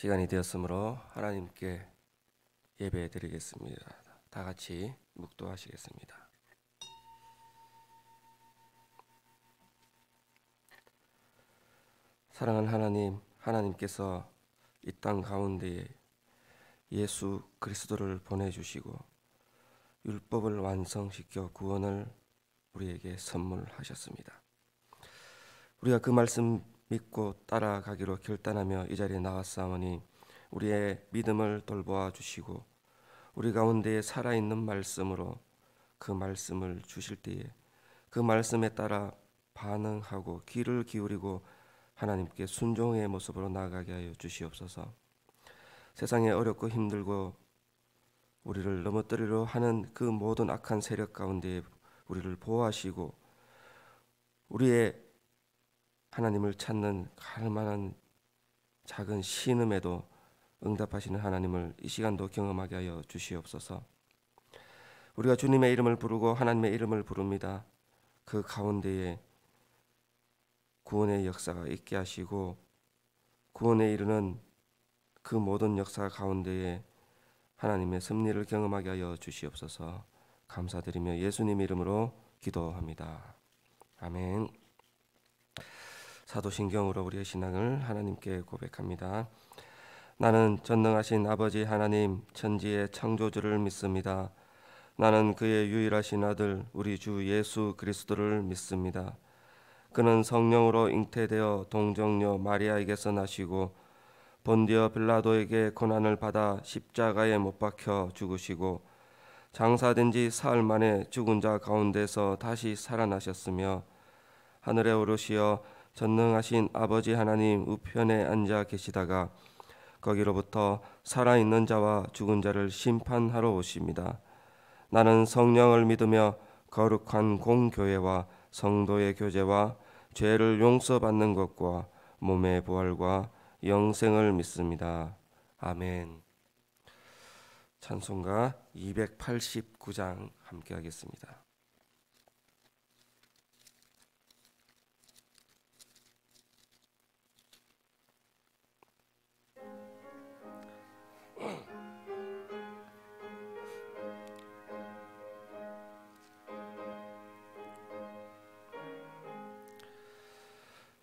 시간이 되었으므로 하나님께 예배드리겠습니다. 다 같이 묵도하시겠습니다. 사랑하는 하나님, 하나님께서 이 땅 가운데에 예수 그리스도를 보내주시고 율법을 완성시켜 구원을 우리에게 선물하셨습니다. 우리가 그 말씀 믿고 따라가기로 결단하며 이 자리에 나왔사오니 우리의 믿음을 돌보아 주시고 우리 가운데에 살아있는 말씀으로 그 말씀을 주실 때에 그 말씀에 따라 반응하고 귀를 기울이고 하나님께 순종의 모습으로 나아가게 하여 주시옵소서. 세상에 어렵고 힘들고 우리를 넘어뜨리려 하는 그 모든 악한 세력 가운데 우리를 보호하시고 우리의 하나님을 찾는 갈망한 작은 신음에도 응답하시는 하나님을 이 시간도 경험하게 하여 주시옵소서. 우리가 주님의 이름을 부르고 하나님의 이름을 부릅니다. 그 가운데에 구원의 역사가 있게 하시고 구원에 이르는 그 모든 역사 가운데에 하나님의 섭리를 경험하게 하여 주시옵소서. 감사드리며 예수님 이름으로 기도합니다. 아멘. 사도신경으로 우리의 신앙을 하나님께 고백합니다. 나는 전능하신 아버지 하나님 천지의 창조주를 믿습니다. 나는 그의 유일하신 아들 우리 주 예수 그리스도를 믿습니다. 그는 성령으로 잉태되어 동정녀 마리아에게서 나시고 본디어 빌라도에게 고난을 받아 십자가에 못 박혀 죽으시고 장사된 지 사흘 만에 죽은 자 가운데서 다시 살아나셨으며 하늘에 오르시어 전능하신 아버지 하나님 우편에 앉아 계시다가 거기로부터 살아있는 자와 죽은 자를 심판하러 오십니다. 나는 성령을 믿으며 거룩한 공교회와 성도의 교제와 죄를 용서받는 것과 몸의 부활과 영생을 믿습니다. 아멘. 찬송가 289장 함께 하겠습니다.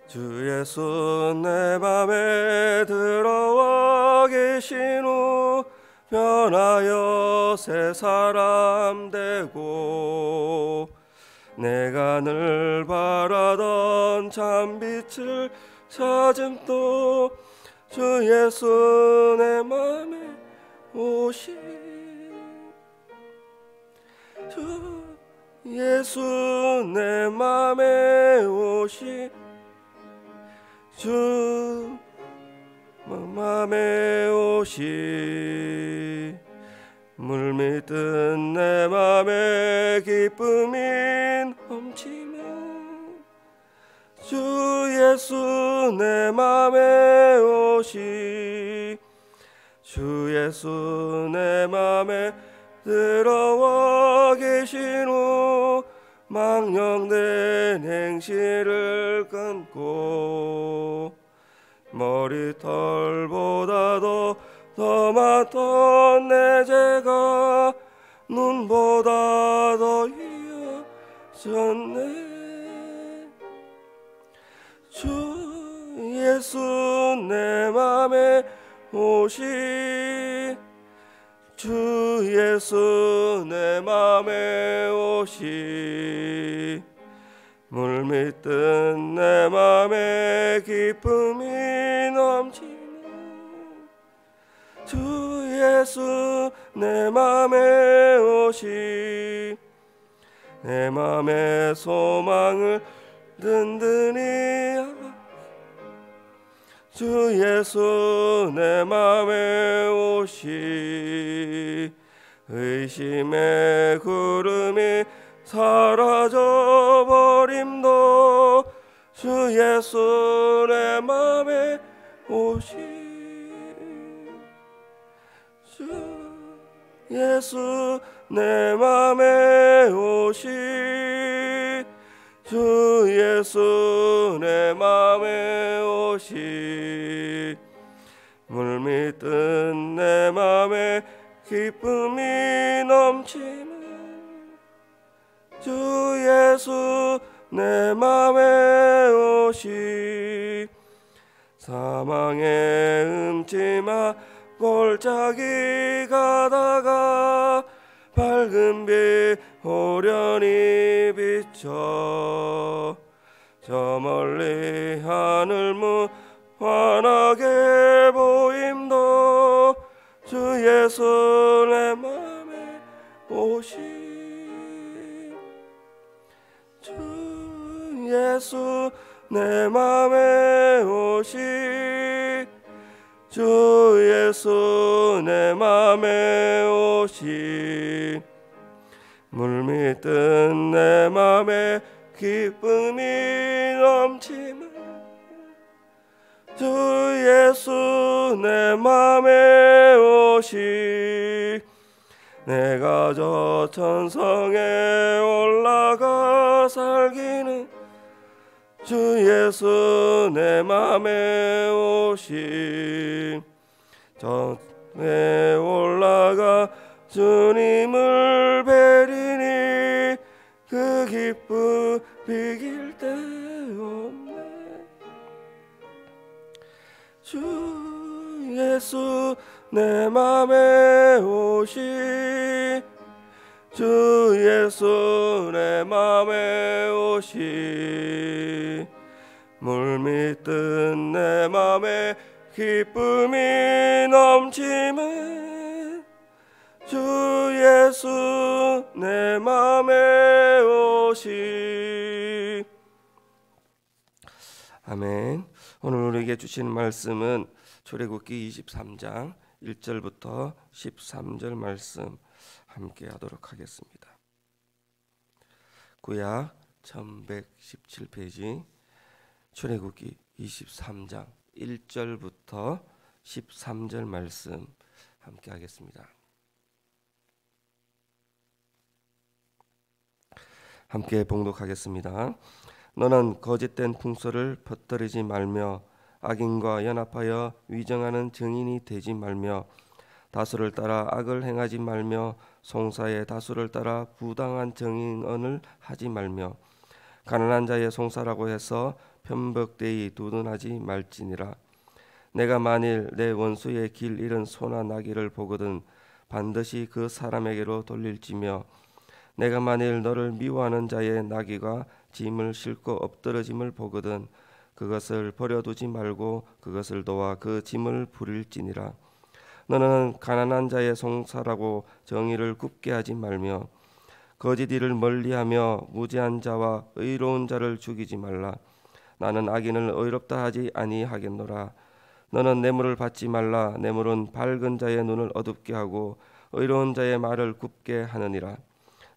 주 예수 내 맘에 들어와 계신 후 변하여 새 사람 되고 내가 늘 바라던 참빛을 찾음 또 주 예수 내 맘에 오시 주 예수 내 맘에 오시 주 맘에 오시 물밀듯 내 맘에 기쁨이 넘치며 주 예수 내 맘에 오시 주 예수 내 맘에 들어와 계신 후 망령된 행실을 끊고 머리털보다도 더 많던 내 죄가 눈보다 더 이어졌네. 주 예수 내 맘에 오시 주 예수 내 맘에 오시 물밀듯 내 맘에 기쁨이 넘치네. 주 예수 내 맘에 오시 내 맘의 소망을 든든히 주 예수 내 맘에 오시 의심의 구름이 사라져 버림도 주 예수 내 맘에 오시 주 예수 내 맘에 오시 주 예수 내 맘에 오시 물밀 뜬 내 맘에 기쁨이 넘치네. 주 예수 내 맘에 오시. 사망의 음침한 골짜기 가다가 밝은 빛 호련히 비춰 저 멀리 하늘 문 환하게 보임도 주 예수 내 맘에 오시. 주 예수 내 맘에 오시. 주 예수 내 맘에 오시. 물밑 뜬 내 맘에 기쁨이 넘치네. 주 예수 내 맘에 오시. 내가 저 천성에 올라가 살기는 주 예수 내 맘에 오시. 저에 올라가 주님을 뵈리니 그 기쁨 비길 데 없네. 주 예수 내 맘에 오시. 주 예수 내 맘에 오시. 물밑 뜬 내 맘에 기쁨이 넘치네. 주 예수 내 맘에 오시. 아멘. 오늘 우리에게 주시는 말씀은 출애굽기 23장 1절부터 13절 말씀 함께 하도록 하겠습니다. 구약 1117페이지 출애굽기 23장 1절부터 13절 말씀 함께 하겠습니다. 함께 봉독하겠습니다. 너는 거짓된 풍소를 퍼뜨리지 말며 악인과 연합하여 위정하는 증인이 되지 말며 다수를 따라 악을 행하지 말며 송사의 다수를 따라 부당한 정인언을 하지 말며 가난한 자의 송사라고 해서 편법되이 두둔하지 말지니라. 내가 만일 내 원수의 길 잃은 소나 나귀를 보거든 반드시 그 사람에게로 돌릴지며 내가 만일 너를 미워하는 자의 나귀가 짐을 싣고 엎드러짐을 보거든 그것을 버려두지 말고 그것을 도와 그 짐을 부릴지니라. 너는 가난한 자의 송사라고 정의를 굽게 하지 말며 거짓 일을 멀리하며 무죄한 자와 의로운 자를 죽이지 말라. 나는 악인을 의롭다 하지 아니하겠노라. 너는 뇌물을 받지 말라. 뇌물은 밝은 자의 눈을 어둡게 하고 의로운 자의 말을 굽게 하느니라.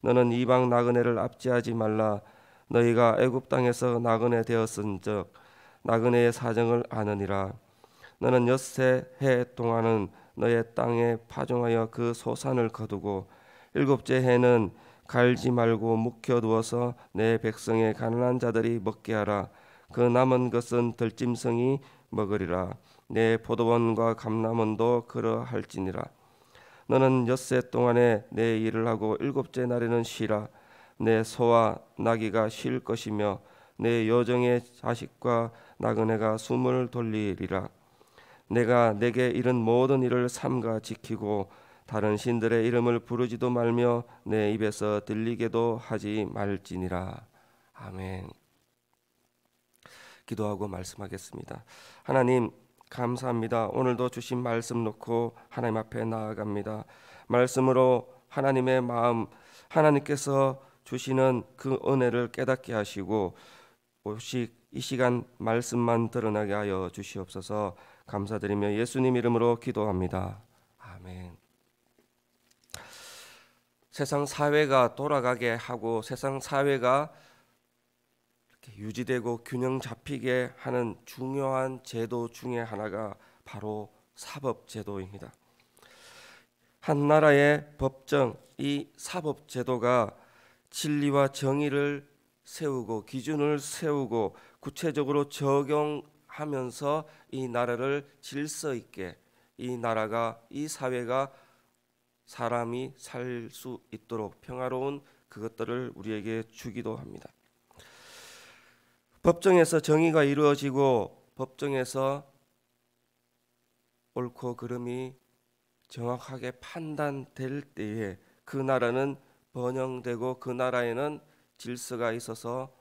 너는 이방 나그네를 압제하지 말라. 너희가 애굽 땅에서 나그네 되었은즉 나그네의 사정을 아느니라. 너는 엿새 해 동안은 너의 땅에 파종하여 그 소산을 거두고 일곱째 해는 갈지 말고 묵혀두어서 내 백성의 가난한 자들이 먹게 하라. 그 남은 것은 들짐승이 먹으리라. 내 포도원과 감람원도 그러할지니라. 너는 엿새 동안에 내 일을 하고 일곱째 날에는 쉬라. 내 소와 나귀가 쉴 것이며 내 여종의 자식과 나그네가 숨을 돌리리라. 내가 내게 이른 모든 일을 삼가 지키고 다른 신들의 이름을 부르지도 말며 내 입에서 들리게도 하지 말지니라. 아멘. 기도하고 말씀하겠습니다. 하나님 감사합니다. 오늘도 주신 말씀 놓고 하나님 앞에 나아갑니다. 말씀으로 하나님의 마음, 하나님께서 주시는 그 은혜를 깨닫게 하시고 오직 이 시간 말씀만 드러나게 하여 주시옵소서. 감사드리며 예수님 이름으로 기도합니다. 아멘. 세상 사회가 돌아가게 하고 세상 사회가 이렇게 유지되고 균형 잡히게 하는 중요한 제도 중에 하나가 바로 사법제도입니다. 한 나라의 법정, 이 사법제도가 진리와 정의를 세우고 기준을 세우고 구체적으로 적용하면서 이 나라를 질서 있게 이 나라가, 이 사회가 사람이 살 수 있도록 평화로운 그것들을 우리에게 주기도 합니다. 법정에서 정의가 이루어지고 법정에서 옳고 그름이 정확하게 판단될 때에 그 나라는 번영되고 그 나라에는 질서가 있어서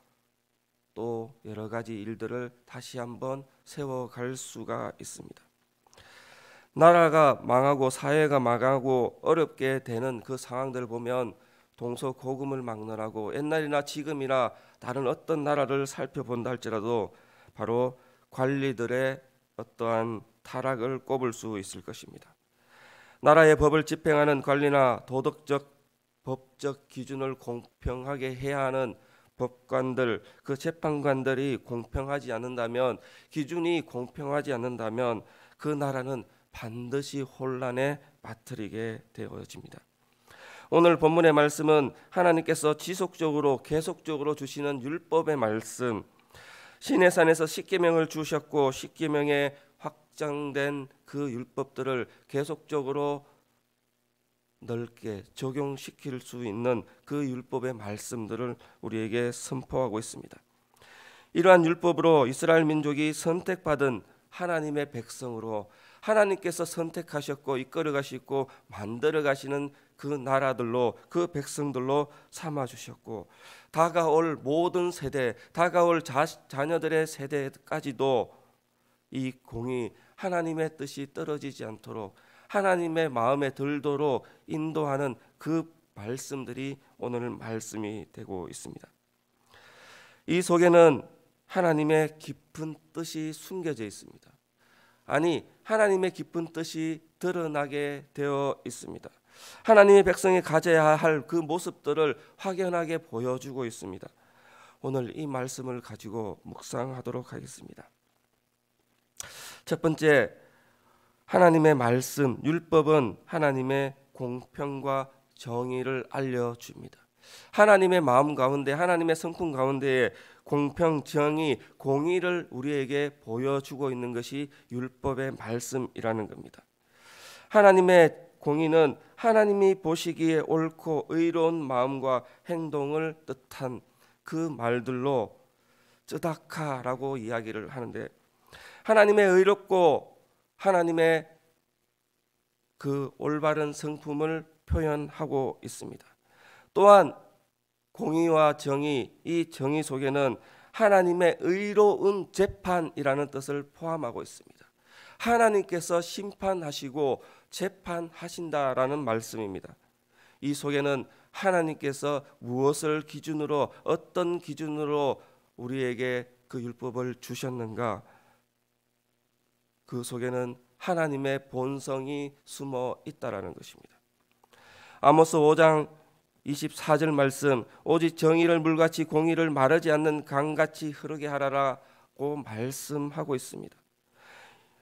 또 여러 가지 일들을 다시 한번 세워갈 수가 있습니다. 나라가 망하고 사회가 망하고 어렵게 되는 그 상황들을 보면 동서고금을 막론하고 옛날이나 지금이나 다른 어떤 나라를 살펴본다 할지라도 바로 관리들의 어떠한 타락을 꼽을 수 있을 것입니다. 나라의 법을 집행하는 관리나 도덕적 법적 기준을 공평하게 해야 하는 법관들, 그 재판관들이 공평하지 않는다면, 기준이 공평하지 않는다면 그 나라는 반드시 혼란에 빠뜨리게 되어집니다. 오늘 본문의 말씀은 하나님께서 지속적으로 계속적으로 주시는 율법의 말씀, 시내산에서 십계명을 주셨고 십계명에 확장된 그 율법들을 계속적으로 넓게 적용시킬 수 있는 그 율법의 말씀들을 우리에게 선포하고 있습니다. 이러한 율법으로 이스라엘 민족이 선택받은 하나님의 백성으로 하나님께서 선택하셨고 이끌어 가시고 만들어 가시는 그 나라들로, 그 백성들로 삼아 주셨고, 다가올 모든 세대, 다가올 자녀들의 세대까지도 이 공의, 하나님의 뜻이 떨어지지 않도록 하나님의 마음에 들도록 인도하는 그 말씀들이 오늘 말씀이 되고 있습니다. 이 속에는 하나님의 깊은 뜻이 숨겨져 있습니다. 아니, 하나님의 깊은 뜻이 드러나게 되어 있습니다. 하나님의 백성이 가져야 할 그 모습들을 확연하게 보여주고 있습니다. 오늘 이 말씀을 가지고 묵상하도록 하겠습니다. 첫 번째, 하나님의 말씀, 율법은 하나님의 공평과 정의를 알려줍니다. 하나님의 마음 가운데, 하나님의 성품 가운데에 공평, 정의, 공의를 우리에게 보여주고 있는 것이 율법의 말씀이라는 겁니다. 하나님의 공의는 하나님이 보시기에 옳고 의로운 마음과 행동을 뜻한 그 말들로 쯔다카라고 이야기를 하는데, 하나님의 의롭고 하나님의 그 올바른 성품을 표현하고 있습니다. 또한 공의와 정의, 이 정의 속에는 하나님의 의로운 재판이라는 뜻을 포함하고 있습니다. 하나님께서 심판하시고 재판하신다라는 말씀입니다. 이 속에는 하나님께서 무엇을 기준으로, 어떤 기준으로 우리에게 그 율법을 주셨는가, 그 속에는 하나님의 본성이 숨어 있다라는 것입니다. 아모스 5장 24절 말씀, 오직 정의를 물같이 공의를 마르지 않는 강같이 흐르게 하라라고 말씀하고 있습니다.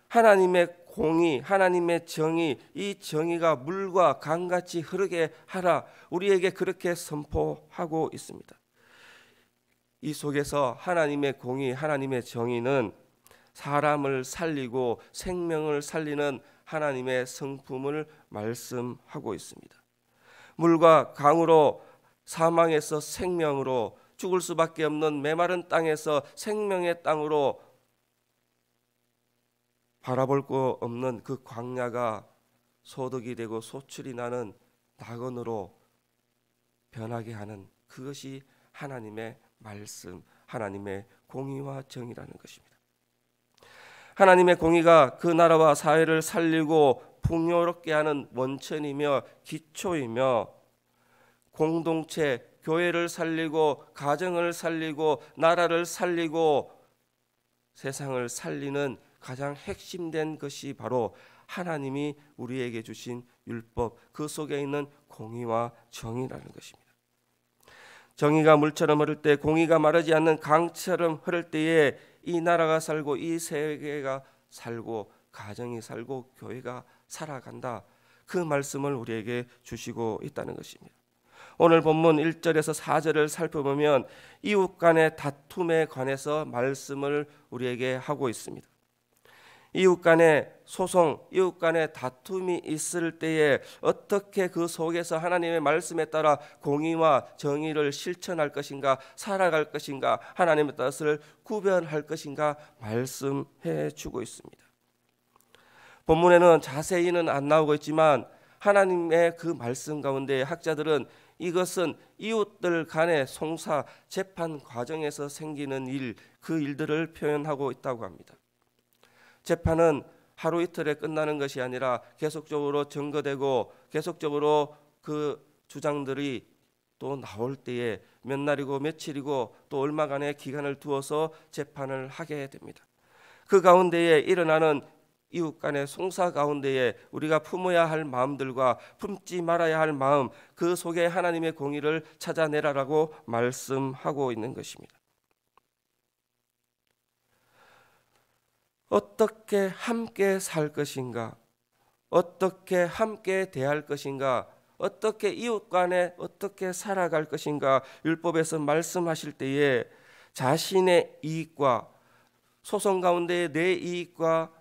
하나님의 공의, 하나님의 정의, 이 정의가 물과 강같이 흐르게 하라, 우리에게 그렇게 선포하고 있습니다. 이 속에서 하나님의 공의, 하나님의 정의는 사람을 살리고 생명을 살리는 하나님의 성품을 말씀하고 있습니다. 물과 강으로, 사망에서 생명으로, 죽을 수밖에 없는 메마른 땅에서 생명의 땅으로, 바라볼 거 없는 그 광야가 소득이 되고 소출이 나는 낙원으로 변하게 하는, 그것이 하나님의 말씀, 하나님의 공의와 정의라는 것입니다. 하나님의 공의가 그 나라와 사회를 살리고 풍요롭게 하는 원천이며 기초이며, 공동체, 교회를 살리고 가정을 살리고 나라를 살리고 세상을 살리는 가장 핵심된 것이 바로 하나님이 우리에게 주신 율법, 그 속에 있는 공의와 정의라는 것입니다. 정의가 물처럼 흐를 때, 공의가 마르지 않는 강처럼 흐를 때에 이 나라가 살고 이 세계가 살고 가정이 살고 교회가 살아간다, 그 말씀을 우리에게 주시고 있다는 것입니다. 오늘 본문 1절에서 4절을 살펴보면 이웃 간의 다툼에 관해서 말씀을 우리에게 하고 있습니다. 이웃 간의 소송, 이웃 간의 다툼이 있을 때에 어떻게 그 속에서 하나님의 말씀에 따라 공의와 정의를 실천할 것인가, 살아갈 것인가, 하나님의 뜻을 구별할 것인가 말씀해 주고 있습니다. 본문에는 자세히는 안 나오고 있지만 하나님의 그 말씀 가운데 학자들은 이것은 이웃들 간의 송사, 재판 과정에서 생기는 일, 그 일들을 표현하고 있다고 합니다. 재판은 하루 이틀에 끝나는 것이 아니라 계속적으로 증거되고 계속적으로 그 주장들이 또 나올 때에 몇 날이고 며칠이고 또 얼마간의 기간을 두어서 재판을 하게 됩니다. 그 가운데에 일어나는 이웃 간의 송사 가운데에 우리가 품어야 할 마음들과 품지 말아야 할 마음, 그 속에 하나님의 공의를 찾아내라라고 말씀하고 있는 것입니다. 어떻게 함께 살 것인가, 어떻게 함께 대할 것인가, 어떻게 이웃 간에 어떻게 살아갈 것인가, 율법에서 말씀하실 때에 자신의 이익과 소송 가운데 내 이익과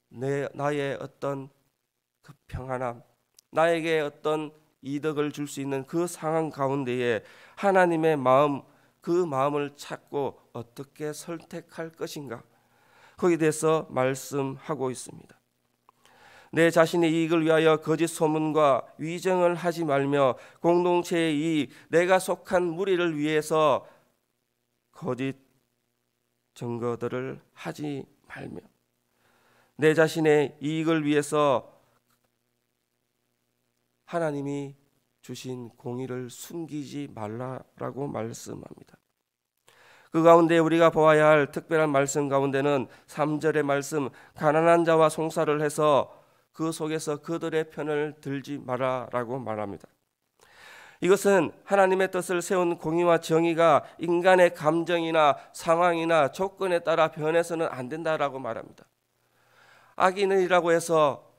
나의 어떤 그 평안함, 나에게 어떤 이득을 줄 수 있는 그 상황 가운데에 하나님의 마음, 그 마음을 찾고 어떻게 선택할 것인가, 거기에 대해서 말씀하고 있습니다. 내 자신의 이익을 위하여 거짓 소문과 위정을 하지 말며 공동체의 이익, 내가 속한 무리를 위해서 거짓 증거들을 하지 말며 내 자신의 이익을 위해서 하나님이 주신 공의를 숨기지 말라라고 말씀합니다. 그 가운데 우리가 보아야 할 특별한 말씀 가운데는 3절의 말씀, 가난한 자와 송사를 해서 그 속에서 그들의 편을 들지 마라라고 말합니다. 이것은 하나님의 뜻을 세운 공의와 정의가 인간의 감정이나 상황이나 조건에 따라 변해서는 안 된다라고 말합니다. 악인이라고 해서,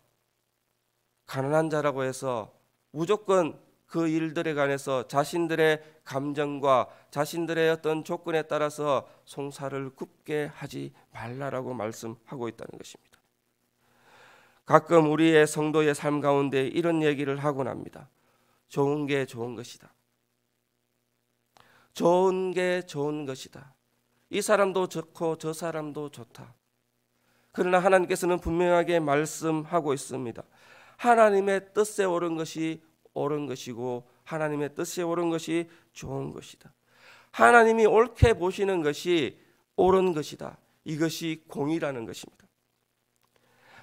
가난한 자라고 해서 무조건 그 일들에 관해서 자신들의 감정과 자신들의 어떤 조건에 따라서 송사를 굽게 하지 말라라고 말씀하고 있다는 것입니다. 가끔 우리의 성도의 삶 가운데 이런 얘기를 하곤 합니다. 좋은 게 좋은 것이다. 좋은 게 좋은 것이다. 이 사람도 좋고 저 사람도 좋다. 그러나 하나님께서는 분명하게 말씀하고 있습니다. 하나님의 뜻에 옳은 것이 옳은 것이고 하나님의 뜻에 옳은 것이 좋은 것이다. 하나님이 옳게 보시는 것이 옳은 것이다. 이것이 공의라는 것입니다.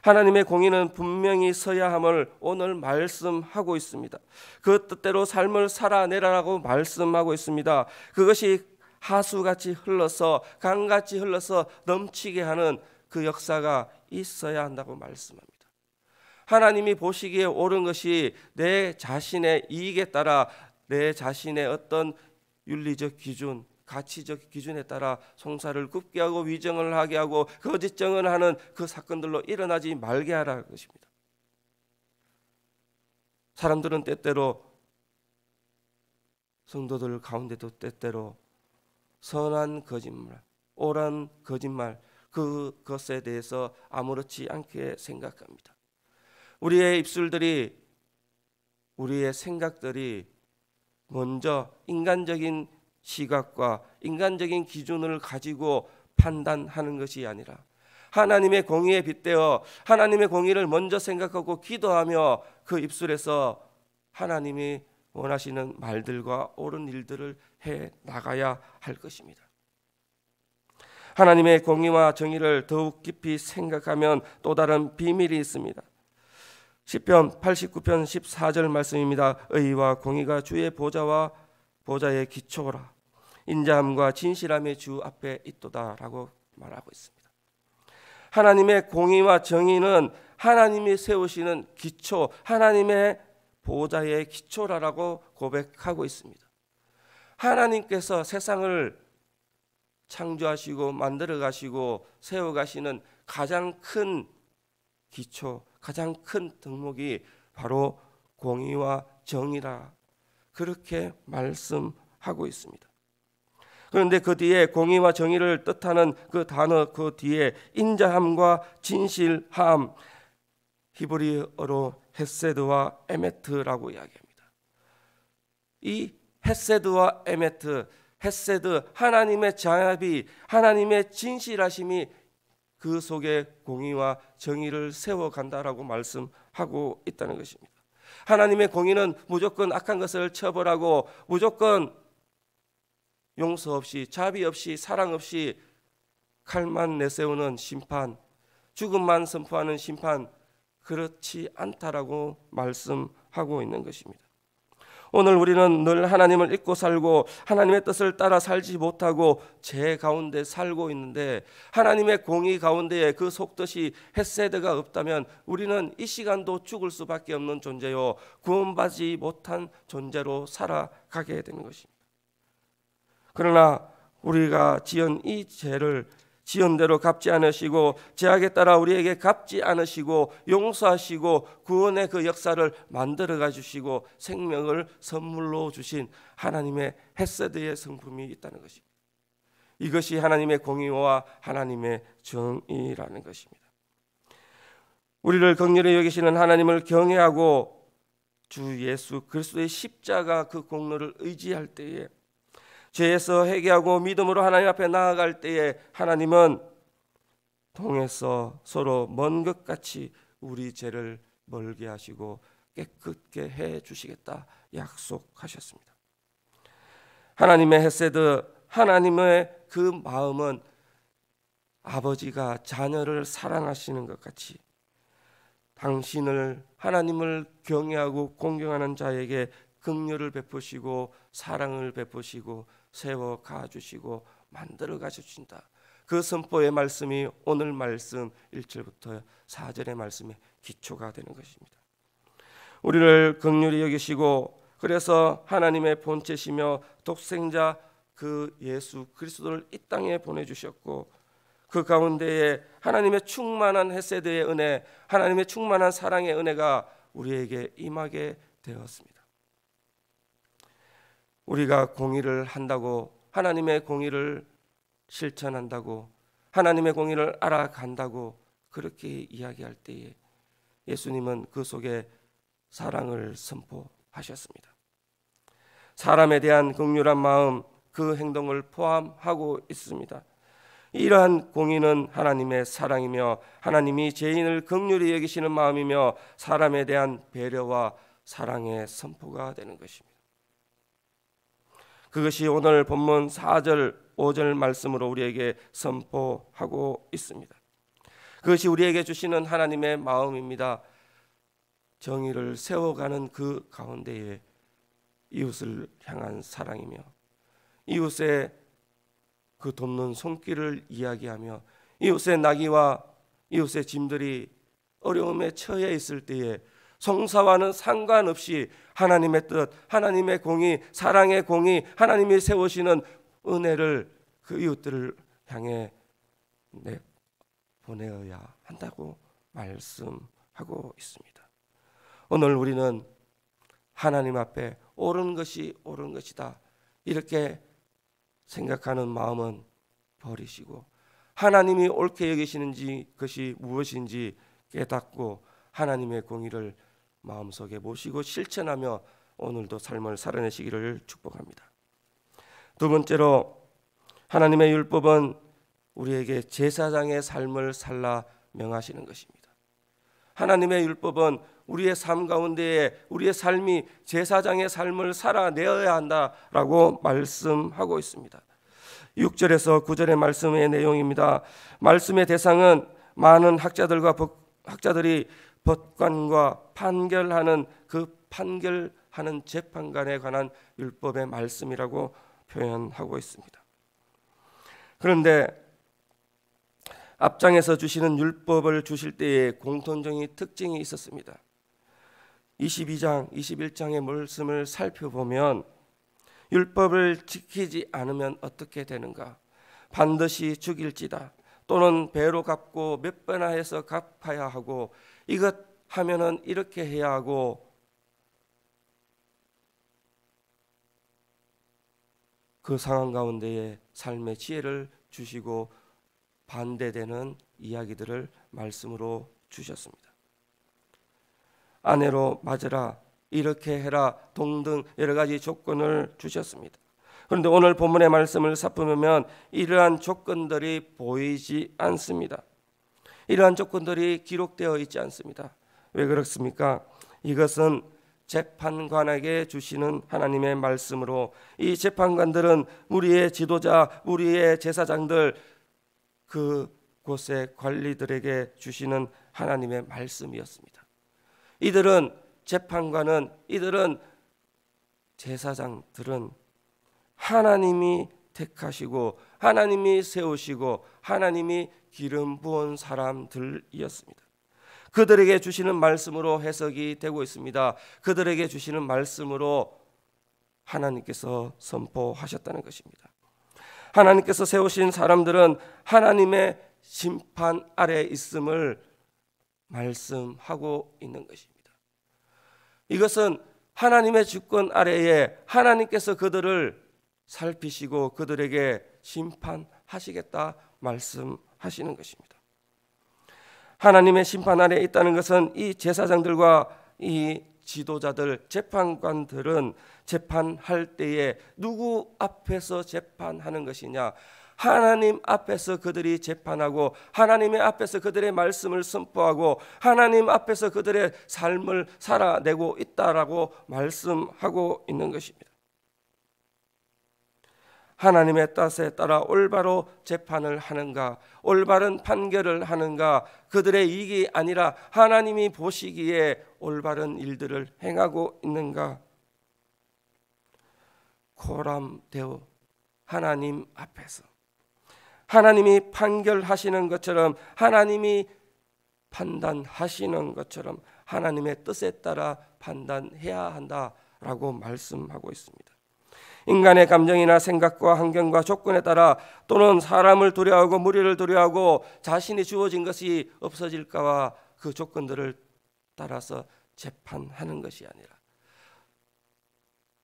하나님의 공의는 분명히 서야 함을 오늘 말씀하고 있습니다. 그 뜻대로 삶을 살아내라라고 말씀하고 있습니다. 그것이 하수같이 흘러서 강같이 흘러서 넘치게 하는 그 역사가 있어야 한다고 말씀합니다. 하나님이 보시기에 옳은 것이 내 자신의 이익에 따라 내 자신의 어떤 윤리적 기준, 가치적 기준에 따라 송사를 굽게 하고 위정을 하게 하고 거짓 증언하는 그 사건들로 일어나지 말게 하라는 것입니다. 사람들은 때때로, 성도들 가운데도 때때로 선한 거짓말, 옳은 거짓말, 그것에 대해서 아무렇지 않게 생각합니다. 우리의 입술들이, 우리의 생각들이 먼저 인간적인 시각과 인간적인 기준을 가지고 판단하는 것이 아니라 하나님의 공의에 빗대어 하나님의 공의를 먼저 생각하고 기도하며 그 입술에서 하나님이 원하시는 말들과 옳은 일들을 해 나가야 할 것입니다. 하나님의 공의와 정의를 더욱 깊이 생각하면 또 다른 비밀이 있습니다. 시편 89편 14절 말씀입니다. 의와 공의가 주의 보좌의 기초라. 인자함과 진실함이 주 앞에 있도다 라고 말하고 있습니다. 하나님의 공의와 정의는 하나님이 세우시는 기초, 하나님의 보좌의 기초라고 고백하고 있습니다. 하나님께서 세상을 창조하시고 만들어 가시고 세워 가시는 가장 큰 기초, 가장 큰 덕목이 바로 공의와 정의라, 그렇게 말씀하고 있습니다. 그런데 그 뒤에 공의와 정의를 뜻하는 그 단어 그 뒤에 인자함과 진실함, 히브리어로 헤세드와 에메트라고 이야기합니다. 이 헤세드와 에메트, 헤세드 하나님의 자비, 하나님의 진실하심이 그 속에 공의와 정의를 세워간다라고 말씀하고 있다는 것입니다. 하나님의 공의는 무조건 악한 것을 처벌하고 무조건 용서 없이, 자비 없이, 사랑 없이 칼만 내세우는 심판, 죽음만 선포하는 심판, 그렇지 않다라고 말씀하고 있는 것입니다. 오늘 우리는 늘 하나님을 잊고 살고 하나님의 뜻을 따라 살지 못하고 죄 가운데 살고 있는데, 하나님의 공의 가운데에 그 속뜻이 헤세드가 없다면 우리는 이 시간도 죽을 수밖에 없는 존재요, 구원받지 못한 존재로 살아가게 되는 것입니다. 그러나 우리가 지은 이 죄를 지은 대로 갚지 않으시고 죄악에 따라 우리에게 갚지 않으시고 용서하시고 구원의 그 역사를 만들어가 주시고 생명을 선물로 주신 하나님의 헤세드의 성품이 있다는 것입니다. 이것이 하나님의 공의와 하나님의 정의라는 것입니다. 우리를 긍휼히 여기시는 하나님을 경외하고 주 예수 그리스도의 십자가 그 공로를 의지할 때에, 죄에서 회개하고 믿음으로 하나님 앞에 나아갈 때에 하나님은 통해서 서로 먼 것 같이 우리 죄를 멀게 하시고 깨끗게 해 주시겠다 약속하셨습니다. 하나님의 헤세드, 하나님의 그 마음은 아버지가 자녀를 사랑하시는 것 같이 당신을, 하나님을 경외하고 공경하는 자에게 긍휼을 베푸시고 사랑을 베푸시고 세워 가주시고 만들어 가주신다. 그 선포의 말씀이 오늘 말씀 1절부터 4절의 말씀의 기초가 되는 것입니다. 우리를 긍휼히 여기시고 그래서 하나님의 본체시며 독생자 그 예수 그리스도를 이 땅에 보내주셨고, 그 가운데에 하나님의 충만한 헤세드의 은혜, 하나님의 충만한 사랑의 은혜가 우리에게 임하게 되었습니다. 우리가 공의를 한다고, 하나님의 공의를 실천한다고, 하나님의 공의를 알아간다고 그렇게 이야기할 때에 예수님은 그 속에 사랑을 선포하셨습니다. 사람에 대한 긍휼한 마음, 그 행동을 포함하고 있습니다. 이러한 공의는 하나님의 사랑이며 하나님이 죄인을 긍휼히 여기시는 마음이며 사람에 대한 배려와 사랑의 선포가 되는 것입니다. 그것이 오늘 본문 4절 5절 말씀으로 우리에게 선포하고 있습니다. 그것이 우리에게 주시는 하나님의 마음입니다. 정의를 세워가는 그 가운데에 이웃을 향한 사랑이며 이웃의 그 돕는 손길을 이야기하며 이웃의 나귀와 이웃의 짐들이 어려움에 처해 있을 때에 성사와는 상관없이 하나님의 뜻, 하나님의 공의, 사랑의 공의, 하나님이 세우시는 은혜를 그 이웃들을 향해 보내어야 한다고 말씀하고 있습니다. 오늘 우리는 하나님 앞에 옳은 것이 옳은 것이다 이렇게 생각하는 마음은 버리시고, 하나님이 옳게 여기시는지 그것이 무엇인지 깨닫고 하나님의 공의를 마음속에 모시고 실천하며 오늘도 삶을 살아내시기를 축복합니다. 두 번째로, 하나님의 율법은 우리에게 제사장의 삶을 살라 명하시는 것입니다. 하나님의 율법은 우리의 삶 가운데에 우리의 삶이 제사장의 삶을 살아내어야 한다라고 말씀하고 있습니다. 6절에서 9절의 말씀의 내용입니다. 말씀의 대상은 많은 학자들이 법관과 판결하는 그 판결하는 재판관에 관한 율법의 말씀이라고 표현하고 있습니다. 그런데 앞장에서 주시는 율법을 주실 때에 공통적인 특징이 있었습니다. 22장, 21장의 말씀을 살펴보면 율법을 지키지 않으면 어떻게 되는가? 반드시 죽일지다. 또는 배로 갚고 몇 배나 해서 갚아야 하고, 이것 하면은 이렇게 해야 하고, 그 상황 가운데에 삶의 지혜를 주시고 반대되는 이야기들을 말씀으로 주셨습니다. 아내로 맞으라, 이렇게 해라 등등 여러 가지 조건을 주셨습니다. 그런데 오늘 본문의 말씀을 살펴보면 이러한 조건들이 보이지 않습니다. 이러한 조건들이 기록되어 있지 않습니다. 왜 그렇습니까? 이것은 재판관에게 주시는 하나님의 말씀으로, 이 재판관들은 우리의 지도자, 우리의 제사장들, 그곳의 관리들에게 주시는 하나님의 말씀이었습니다. 이들은 재판관은, 이들은 제사장들은 하나님이 택하시고 하나님이 세우시고 하나님이 기름 부은 사람들이었습니다. 그들에게 주시는 말씀으로 해석이 되고 있습니다. 그들에게 주시는 말씀으로 하나님께서 선포하셨다는 것입니다. 하나님께서 세우신 사람들은 하나님의 심판 아래 있음을 말씀하고 있는 것입니다. 이것은 하나님의 주권 아래에 하나님께서 그들을 살피시고 그들에게 심판하시겠다 말씀하시는 것입니다. 하나님의 심판 아래에 있다는 것은 이 제사장들과 이 지도자들, 재판관들은 재판할 때에 누구 앞에서 재판하는 것이냐? 하나님 앞에서 그들이 재판하고 하나님의 앞에서 그들의 말씀을 선포하고 하나님 앞에서 그들의 삶을 살아내고 있다라고 말씀하고 있는 것입니다. 하나님의 뜻에 따라 올바로 재판을 하는가, 올바른 판결을 하는가, 그들의 이익이 아니라 하나님이 보시기에 올바른 일들을 행하고 있는가. 코람데오, 하나님 앞에서 하나님이 판결하시는 것처럼, 하나님이 판단하시는 것처럼 하나님의 뜻에 따라 판단해야 한다라고 말씀하고 있습니다. 인간의 감정이나 생각과 환경과 조건에 따라, 또는 사람을 두려워하고 무리를 두려워하고 자신이 주어진 것이 없어질까와 그 조건들을 따라서 재판하는 것이 아니라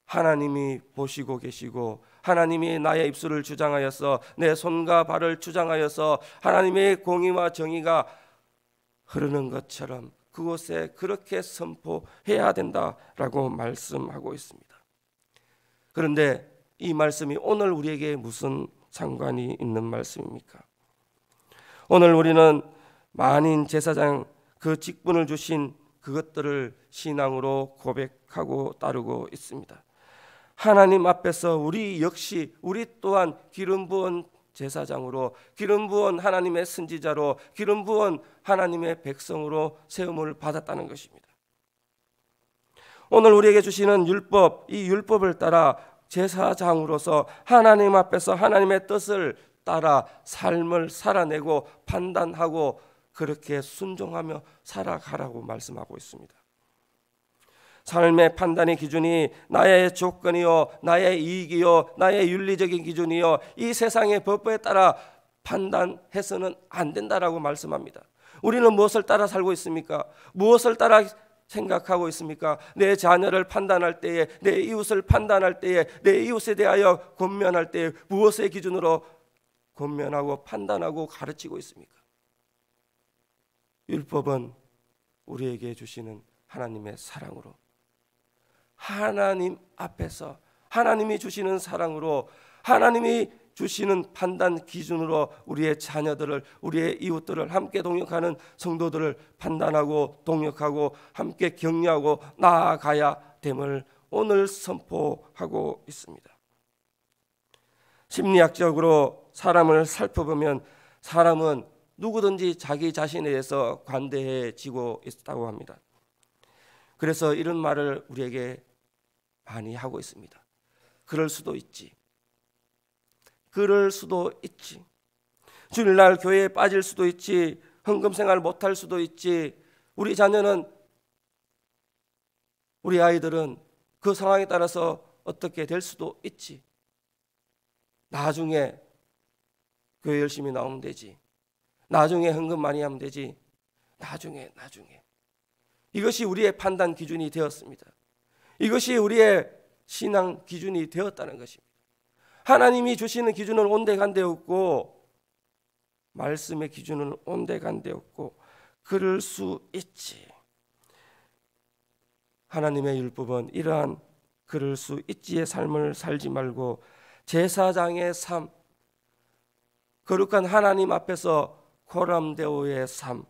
하나님이 보시고 계시고 하나님이 나의 입술을 주장하여서 내 손과 발을 주장하여서 하나님의 공의와 정의가 흐르는 것처럼 그곳에 그렇게 선포해야 된다라고 말씀하고 있습니다. 그런데 이 말씀이 오늘 우리에게 무슨 상관이 있는 말씀입니까? 오늘 우리는 만인 제사장 그 직분을 주신 그것들을 신앙으로 고백하고 따르고 있습니다. 하나님 앞에서 우리 역시, 우리 또한 기름 부은 제사장으로, 기름 부은 하나님의 선지자로, 기름 부은 하나님의 백성으로 세움을 받았다는 것입니다. 오늘 우리에게 주시는 율법, 이 율법을 따라 제사장으로서 하나님 앞에서 하나님의 뜻을 따라 삶을 살아내고 판단하고 그렇게 순종하며 살아가라고 말씀하고 있습니다. 삶의 판단의 기준이 나의 조건이요, 나의 이익이요, 나의 윤리적인 기준이요, 이 세상의 법에 따라 판단해서는 안 된다라고 말씀합니다. 우리는 무엇을 따라 살고 있습니까? 무엇을 따라 생각하고 있습니까? 내 자녀를 판단할 때에, 내 이웃을 판단할 때에, 내 이웃에 대하여 권면할 때에 무엇의 기준으로 권면하고 판단하고 가르치고 있습니까? 율법은 우리에게 주시는 하나님의 사랑으로, 하나님 앞에서 하나님이 주시는 사랑으로, 하나님이 주시는 판단 기준으로 우리의 자녀들을, 우리의 이웃들을, 함께 동역하는 성도들을 판단하고 동역하고 함께 격려하고 나아가야 됨을 오늘 선포하고 있습니다. 심리학적으로 사람을 살펴보면 사람은 누구든지 자기 자신에 대해서 관대해지고 있다고 합니다. 그래서 이런 말을 우리에게 많이 하고 있습니다. 그럴 수도 있지. 그럴 수도 있지. 주일날 교회에 빠질 수도 있지. 헌금생활 못할 수도 있지. 우리 자녀는, 우리 아이들은 그 상황에 따라서 어떻게 될 수도 있지. 나중에 교회 열심히 나오면 되지. 나중에 헌금 많이 하면 되지. 나중에. 이것이 우리의 판단 기준이 되었습니다. 이것이 우리의 신앙 기준이 되었다는 것입니다. 하나님이 주시는 기준은 온데간데 없고 말씀의 기준은 온데간데 없고 그럴 수 있지. 하나님의 율법은 이러한 그럴 수 있지의 삶을 살지 말고 제사장의 삶, 거룩한 하나님 앞에서 고람대오의 삶,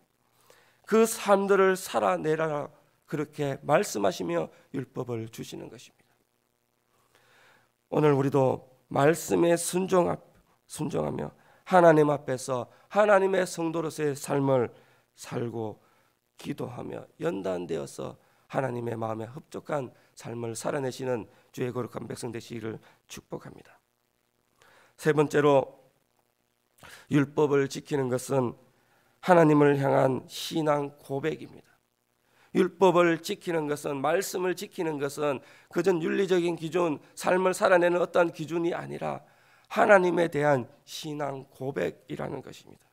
그 삶들을 살아내라 그렇게 말씀하시며 율법을 주시는 것입니다. 오늘 우리도 말씀에 순종하며 하나님 앞에서 하나님의 성도로서의 삶을 살고 기도하며 연단되어서 하나님의 마음에 흡족한 삶을 살아내시는 주의 거룩한 백성 되시기를 축복합니다. 세 번째로 율법을 지키는 것은 하나님을 향한 신앙 고백입니다. 율법을 지키는 것은, 말씀을 지키는 것은 그저 윤리적인 기준, 삶을 살아내는 어떤 기준이 아니라 하나님에 대한 신앙 고백이라는 것입니다.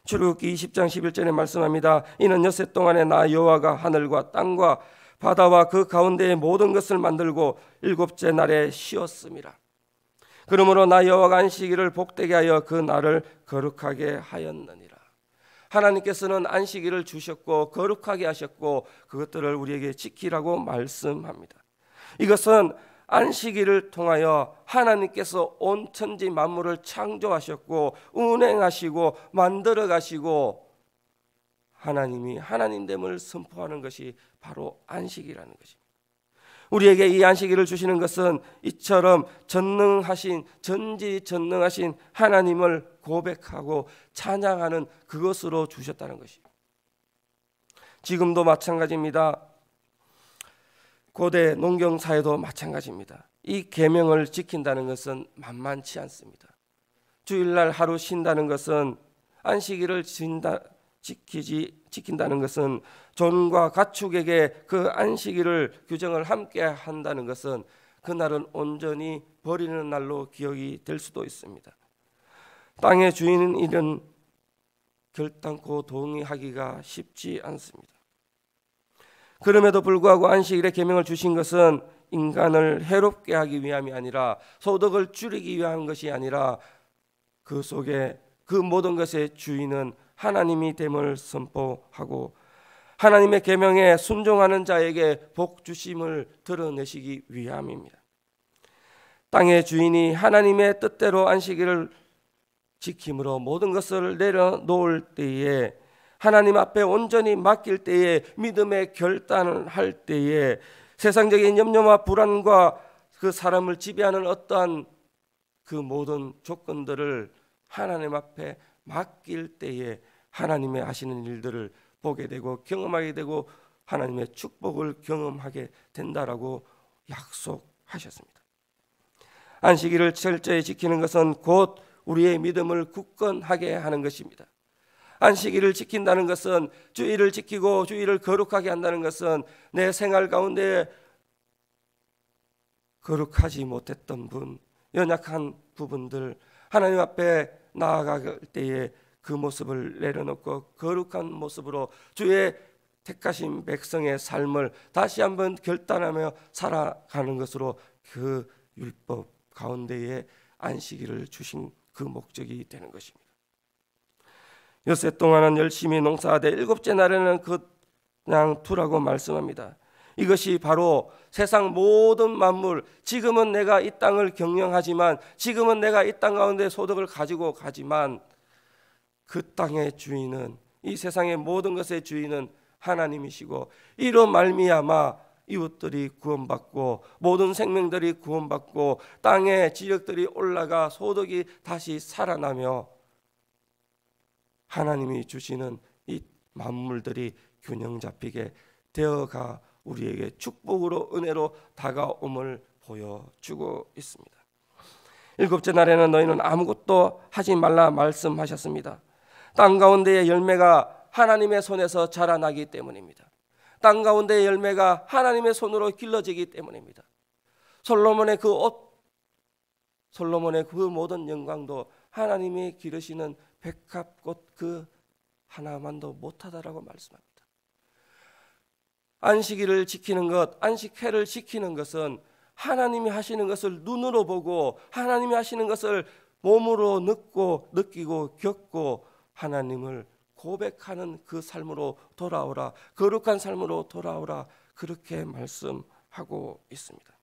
출애굽기 20장 11절에 말씀합니다. 이는 엿새 동안에 나 여호와가 하늘과 땅과 바다와 그 가운데의 모든 것을 만들고 일곱째 날에 쉬었음이라. 그러므로 나 여호와가 안식일을 복되게 하여 그 날을 거룩하게 하였느니라. 하나님께서는 안식일을 주셨고 거룩하게 하셨고 그것들을 우리에게 지키라고 말씀합니다. 이것은 안식일을 통하여 하나님께서 온 천지 만물을 창조하셨고 운행하시고 만들어 가시고 하나님이 하나님됨을 선포하는 것이 바로 안식이라는 것입니다. 우리에게 이 안식일을 주시는 것은 이처럼 전지전능하신 하나님을 고백하고 찬양하는 그것으로 주셨다는 것입니다. 지금도 마찬가지입니다. 고대 농경사회도 마찬가지입니다. 이 계명을 지킨다는 것은 만만치 않습니다. 주일날 하루 쉰다는 것은, 안식일을 지킨다는 것은, 존과 가축에게 그 안식일을 규정을 함께 한다는 것은 그날은 온전히 버리는 날로 기억이 될 수도 있습니다. 땅의 주인은 이런 결단코 동의하기가 쉽지 않습니다. 그럼에도 불구하고 안식일의 계명을 주신 것은 인간을 해롭게 하기 위함이 아니라, 소득을 줄이기 위한 것이 아니라, 그 속에 그 모든 것의 주인은 하나님이 됨을 선포하고 하나님의 계명에 순종하는 자에게 복 주심을 드러내시기 위함입니다. 땅의 주인이 하나님의 뜻대로 안식일을 지킴으로 모든 것을 내려놓을 때에, 하나님 앞에 온전히 맡길 때에, 믿음의 결단을 할 때에, 세상적인 염려와 불안과 그 사람을 지배하는 어떠한 그 모든 조건들을 하나님 앞에 맡길 때에 하나님의 하시는 일들을 보게 되고 경험하게 되고 하나님의 축복을 경험하게 된다라고 약속하셨습니다. 안식일을 철저히 지키는 것은 곧 우리의 믿음을 굳건하게 하는 것입니다. 안식일을 지킨다는 것은, 주일을 지키고 주일을 거룩하게 한다는 것은 내 생활 가운데 거룩하지 못했던 연약한 부분들 하나님 앞에 나아갈 때에 그 모습을 내려놓고 거룩한 모습으로 주의 택하신 백성의 삶을 다시 한번 결단하며 살아가는 것으로 그 율법 가운데에 안식일을 주신 그 목적이 되는 것입니다. 엿새 동안은 열심히 농사하되 일곱째 날에는 그냥 두라고 말씀합니다. 이것이 바로 세상 모든 만물, 지금은 내가 이 땅을 경영하지만, 지금은 내가 이 땅 가운데 소득을 가지고 가지만, 그 땅의 주인은, 이 세상의 모든 것의 주인은 하나님이시고, 이로 말미암아 이웃들이 구원받고 모든 생명들이 구원받고 땅의 지력들이 올라가 소득이 다시 살아나며 하나님이 주시는 이 만물들이 균형 잡히게 되어가 우리에게 축복으로, 은혜로 다가옴을 보여주고 있습니다. 일곱째 날에는 너희는 아무것도 하지 말라 말씀하셨습니다. 땅 가운데의 열매가 하나님의 손에서 자라나기 때문입니다. 땅 가운데의 열매가 하나님의 손으로 길러지기 때문입니다. 솔로몬의 그 옷, 솔로몬의 그 모든 영광도 하나님이 기르시는 백합꽃 그 하나만도 못하다라고 말씀합니다. 안식일을 지키는 것, 안식회를 지키는 것은 하나님이 하시는 것을 눈으로 보고 하나님이 하시는 것을 몸으로 느끼고 겪고 하나님을 고백하는 그 삶으로 돌아오라, 거룩한 삶으로 돌아오라, 그렇게 말씀하고 있습니다.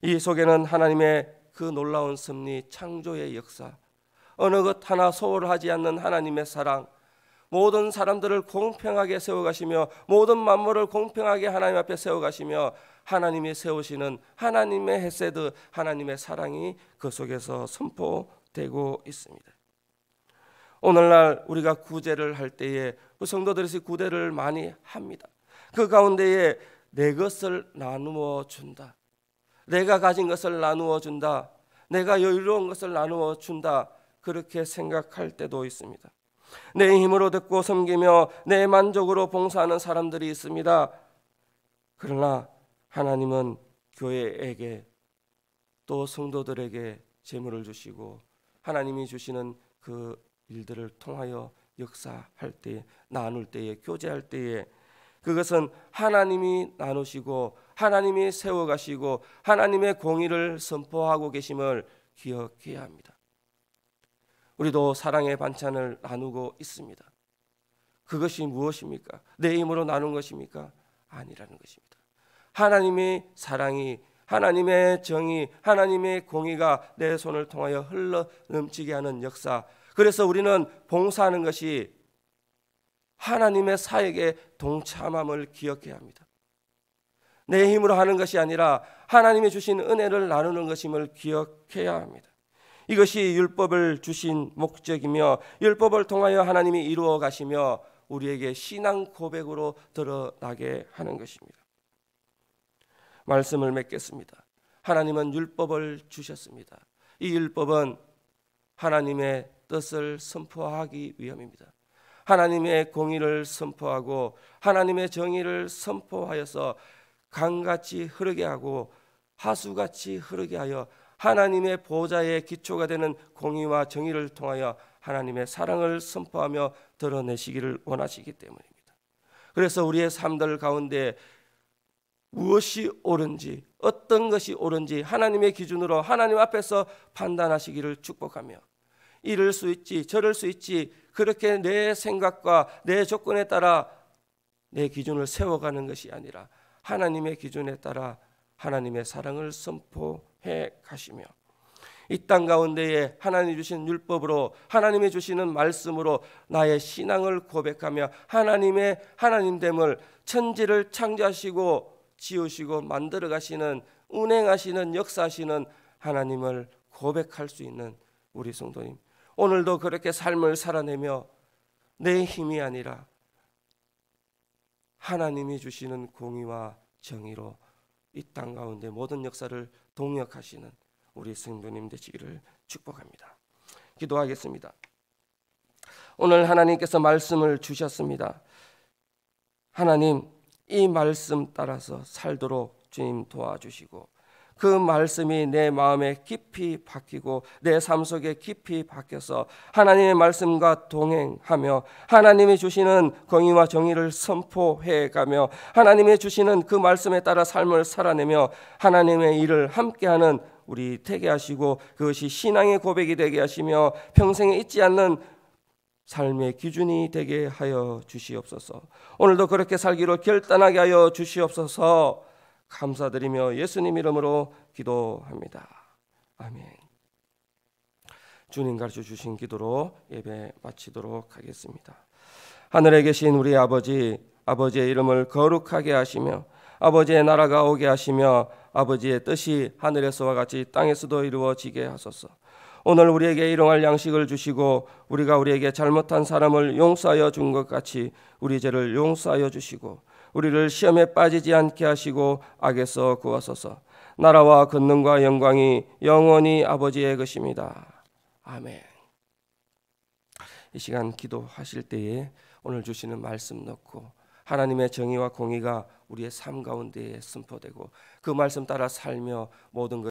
이 속에는 하나님의 그 놀라운 섭리, 창조의 역사, 어느 것 하나 소홀하지 않는 하나님의 사랑, 모든 사람들을 공평하게 세워가시며 모든 만물을 공평하게 하나님 앞에 세워가시며 하나님이 세우시는 하나님의 헤세드, 하나님의 사랑이 그 속에서 선포되고 있습니다. 오늘날 우리가 구제를 할 때에 성도들이 구제를 많이 합니다. 그 가운데에 내 것을 나누어 준다, 내가 가진 것을 나누어 준다, 내가 여유로운 것을 나누어 준다, 그렇게 생각할 때도 있습니다. 내 힘으로 듣고 섬기며 내 만족으로 봉사하는 사람들이 있습니다. 그러나 하나님은 교회에게 또 성도들에게 재물을 주시고 하나님이 주시는 그 일들을 통하여 역사할 때, 나눌 때에, 교제할 때에 그것은 하나님이 나누시고 하나님이 세워가시고 하나님의 공의를 선포하고 계심을 기억해야 합니다. 우리도 사랑의 반찬을 나누고 있습니다. 그것이 무엇입니까? 내 힘으로 나눈 것입니까? 아니라는 것입니다. 하나님의 사랑이, 하나님의 정의, 하나님의 공의가 내 손을 통하여 흘러 넘치게 하는 역사, 그래서 우리는 봉사하는 것이 하나님의 사역에 동참함을 기억해야 합니다. 내 힘으로 하는 것이 아니라 하나님이 주신 은혜를 나누는 것임을 기억해야 합니다. 이것이 율법을 주신 목적이며 율법을 통하여 하나님이 이루어 가시며 우리에게 신앙 고백으로 드러나게 하는 것입니다. 말씀을 맺겠습니다. 하나님은 율법을 주셨습니다. 이 율법은 하나님의 뜻을 선포하기 위함입니다. 하나님의 공의를 선포하고 하나님의 정의를 선포하여서 강같이 흐르게 하고 하수같이 흐르게 하여 하나님의 보좌의 기초가 되는 공의와 정의를 통하여 하나님의 사랑을 선포하며 드러내시기를 원하시기 때문입니다. 그래서 우리의 삶들 가운데 무엇이 옳은지, 어떤 것이 옳은지 하나님의 기준으로 하나님 앞에서 판단하시기를 축복하며, 이럴 수 있지 저럴 수 있지 그렇게 내 생각과 내 조건에 따라 내 기준을 세워가는 것이 아니라 하나님의 기준에 따라 하나님의 사랑을 선포해 가시며, 이 땅 가운데에 하나님이 주신 율법으로 하나님이 주시는 말씀으로 나의 신앙을 고백하며 하나님의 하나님됨을, 천지를 창조하시고 지으시고 만들어 가시는, 운행하시는, 역사하시는 하나님을 고백할 수 있는 우리 성도님, 오늘도 그렇게 삶을 살아내며 내 힘이 아니라 하나님이 주시는 공의와 정의로 이 땅 가운데 모든 역사를 동역하시는 우리 성도님 되시기를 축복합니다. 기도하겠습니다. 오늘 하나님께서 말씀을 주셨습니다. 하나님, 이 말씀 따라서 살도록 주님 도와주시고 그 말씀이 내 마음에 깊이 박히고 내 삶 속에 깊이 박혀서 하나님의 말씀과 동행하며 하나님이 주시는 공의와 정의를 선포해가며 하나님이 주시는 그 말씀에 따라 삶을 살아내며 하나님의 일을 함께하는 우리 되게 하시고 그것이 신앙의 고백이 되게 하시며 평생에 잊지 않는 삶의 기준이 되게 하여 주시옵소서. 오늘도 그렇게 살기로 결단하게 하여 주시옵소서. 감사드리며 예수님 이름으로 기도합니다. 아멘. 주님 가르쳐 주신 기도로 예배 마치도록 하겠습니다. 하늘에 계신 우리 아버지, 아버지의 이름을 거룩하게 하시며 아버지의 나라가 오게 하시며 아버지의 뜻이 하늘에서와 같이 땅에서도 이루어지게 하소서. 오늘 우리에게 일용할 양식을 주시고 우리가 우리에게 잘못한 사람을 용서하여 준 것 같이 우리 죄를 용서하여 주시고 우리를 시험에 빠지지 않게 하시고 악에서 구하소서. 나라와 권능과 영광이 영원히 아버지의 것입니다. 아멘. 이 시간 기도하실 때에 오늘 주시는 말씀 넣고 하나님의 정의와 공의가 우리의 삶 가운데에 선포되고 그 말씀 따라 살며 모든 것